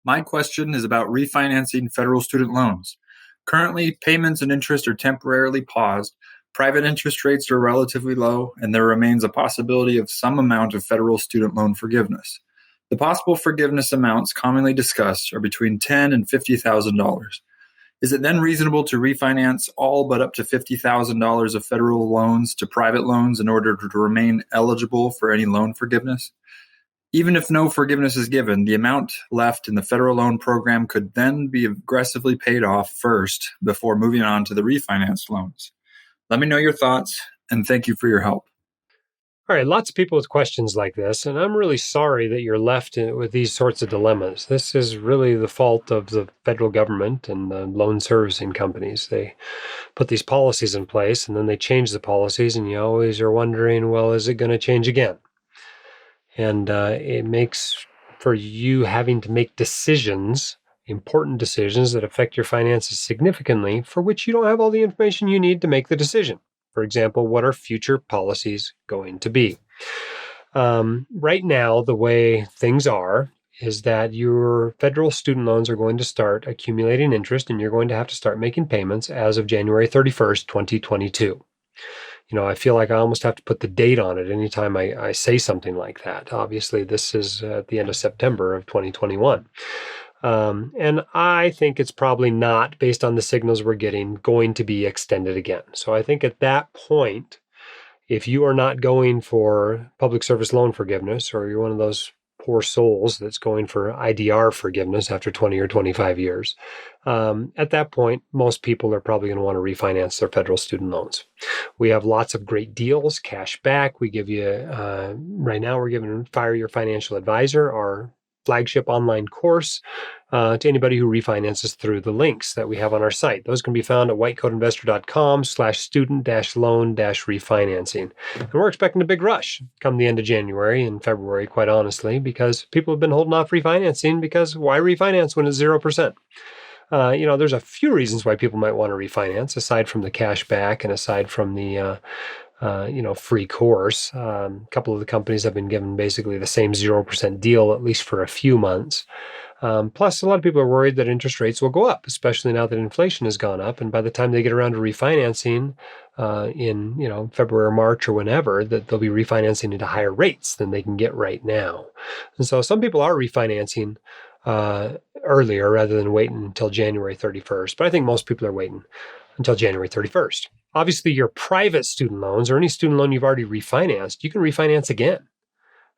My question is about refinancing federal student loans. Currently, payments and interest are temporarily paused, private interest rates are relatively low, and there remains a possibility of some amount of federal student loan forgiveness. The possible forgiveness amounts commonly discussed are between $10,000 and $50,000. Is it then reasonable to refinance all but up to $50,000 of federal loans to private loans in order to remain eligible for any loan forgiveness? Even if no forgiveness is given, the amount left in the federal loan program could then be aggressively paid off first before moving on to the refinanced loans. Let me know your thoughts, and thank you for your help. All right, lots of people with questions like this, and I'm really sorry that you're left with these sorts of dilemmas. This is really the fault of the federal government and the loan servicing companies. They put these policies in place, and then they change the policies, and you always are wondering, well, is it going to change again? And it makes for you having to make decisions, important decisions that affect your finances significantly, for which you don't have all the information you need to make the decision. For example, what are future policies going to be? Right now, the way things are is that your federal student loans are going to start accumulating interest, and you're going to have to start making payments as of January 31st, 2022. I feel like I almost have to put the date on it anytime I say something like that. Obviously, this is at the end of September of 2021. And I think it's probably not, based on the signals we're getting, going to be extended again. So I think at that point, if you are not going for public service loan forgiveness, or you're one of those poor souls that's going for IDR forgiveness after 20 or 25 years, at that point, most people are probably going to want to refinance their federal student loans. We have lots of great deals, cash back. We give you, right now, we're giving Fire Your Financial Advisor, our flagship online course, to anybody who refinances through the links that we have on our site. Those can be found at whitecoatinvestor.com/student-loan-refinancing. And we're expecting a big rush come the end of January and February, quite honestly, because people have been holding off refinancing, because why refinance when it's 0%? There's a few reasons why people might want to refinance, aside from the cash back and aside from the free course. A couple of the companies have been given basically the same 0% deal, at least for a few months. Plus, a lot of people are worried that interest rates will go up, especially now that inflation has gone up. And by the time they get around to refinancing in February or March or whenever, that they'll be refinancing into higher rates than they can get right now. And so some people are refinancing earlier rather than waiting until January 31st. But I think most people are waiting until January 31st. Obviously, your private student loans, or any student loan you've already refinanced, you can refinance again,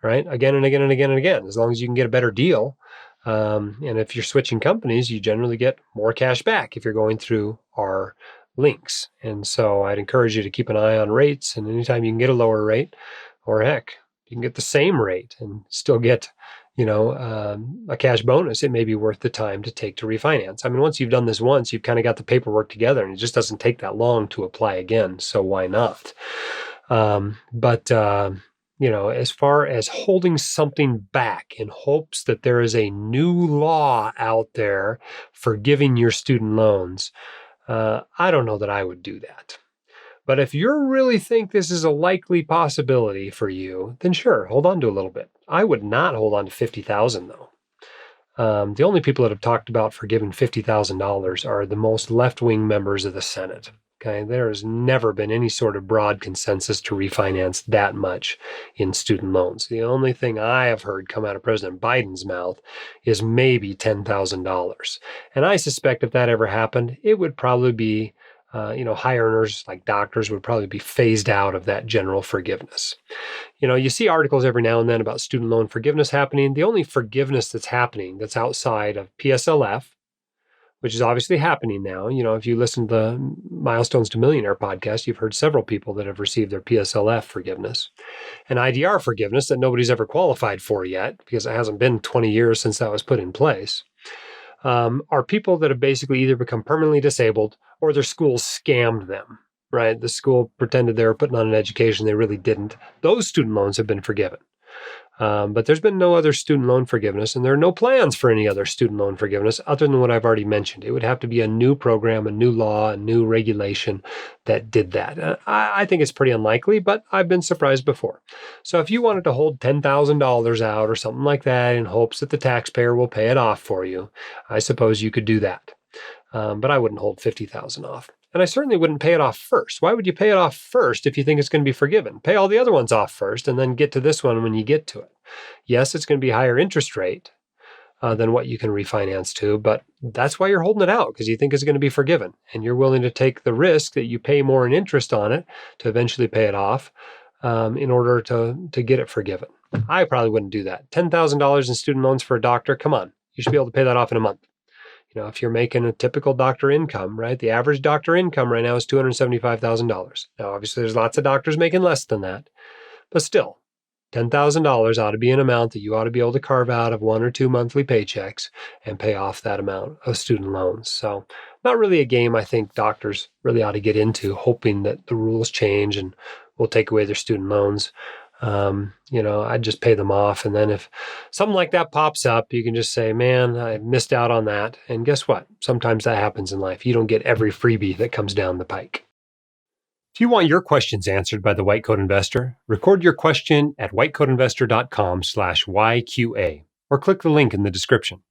right? Again and again and again and again, as long as you can get a better deal. And if you're switching companies, you generally get more cash back if you're going through our links. And so I'd encourage you to keep an eye on rates, and anytime you can get a lower rate, or heck, you can get the same rate and still get a cash bonus, it may be worth the time to take to refinance. I mean, once you've done this once, you've kind of got the paperwork together, and it just doesn't take that long to apply again. So why not? As far as holding something back in hopes that there is a new law out there forgiving your student loans, I don't know that I would do that. But if you really think this is a likely possibility for you, then sure, hold on to a little bit. I would not hold on to $50,000 though. The only people that have talked about forgiving $50,000 are the most left-wing members of the Senate. Okay, there has never been any sort of broad consensus to refinance that much in student loans. The only thing I have heard come out of President Biden's mouth is maybe $10,000. And I suspect if that ever happened, it would probably be high earners like doctors would probably be phased out of that general forgiveness. You see articles every now and then about student loan forgiveness happening. The only forgiveness that's happening that's outside of PSLF, which is obviously happening now. If you listen to the Milestones to Millionaire podcast, you've heard several people that have received their PSLF forgiveness. And IDR forgiveness that nobody's ever qualified for yet, because it hasn't been 20 years since that was put in place, are people that have basically either become permanently disabled or their schools scammed them, right? The school pretended they were putting on an education they really didn't. Those student loans have been forgiven. But there's been no other student loan forgiveness, and there are no plans for any other student loan forgiveness other than what I've already mentioned. It would have to be a new program, a new law, a new regulation that did that. I think it's pretty unlikely, but I've been surprised before. So if you wanted to hold $10,000 out or something like that in hopes that the taxpayer will pay it off for you, I suppose you could do that. But I wouldn't hold $50,000 off. And I certainly wouldn't pay it off first. Why would you pay it off first if you think it's going to be forgiven? Pay all the other ones off first and then get to this one when you get to it. Yes, it's going to be a higher interest rate than what you can refinance to, but that's why you're holding it out, because you think it's going to be forgiven. And you're willing to take the risk that you pay more in interest on it to eventually pay it off in order to get it forgiven. I probably wouldn't do that. $10,000 in student loans for a doctor, come on. You should be able to pay that off in a month. If you're making a typical doctor income, right? The average doctor income right now is $275,000. Now, obviously, there's lots of doctors making less than that, but still, $10,000 ought to be an amount that you ought to be able to carve out of 1 or 2 monthly paychecks and pay off that amount of student loans. So, not really a game I think doctors really ought to get into, hoping that the rules change and will take away their student loans. I'd just pay them off. And then if something like that pops up, you can just say, man, I missed out on that. And guess what? Sometimes that happens in life. You don't get every freebie that comes down the pike. If you want your questions answered by the White Coat Investor, record your question at whitecoatinvestor.com/YQA or click the link in the description.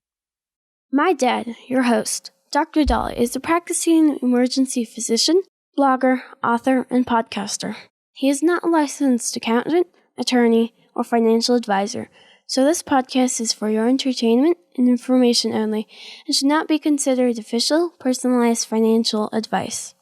My dad, your host, Dr. Dolly, is a practicing emergency physician, blogger, author, and podcaster. He is not a licensed accountant, attorney, or financial advisor, so this podcast is for your entertainment and information only and should not be considered official, personalized financial advice.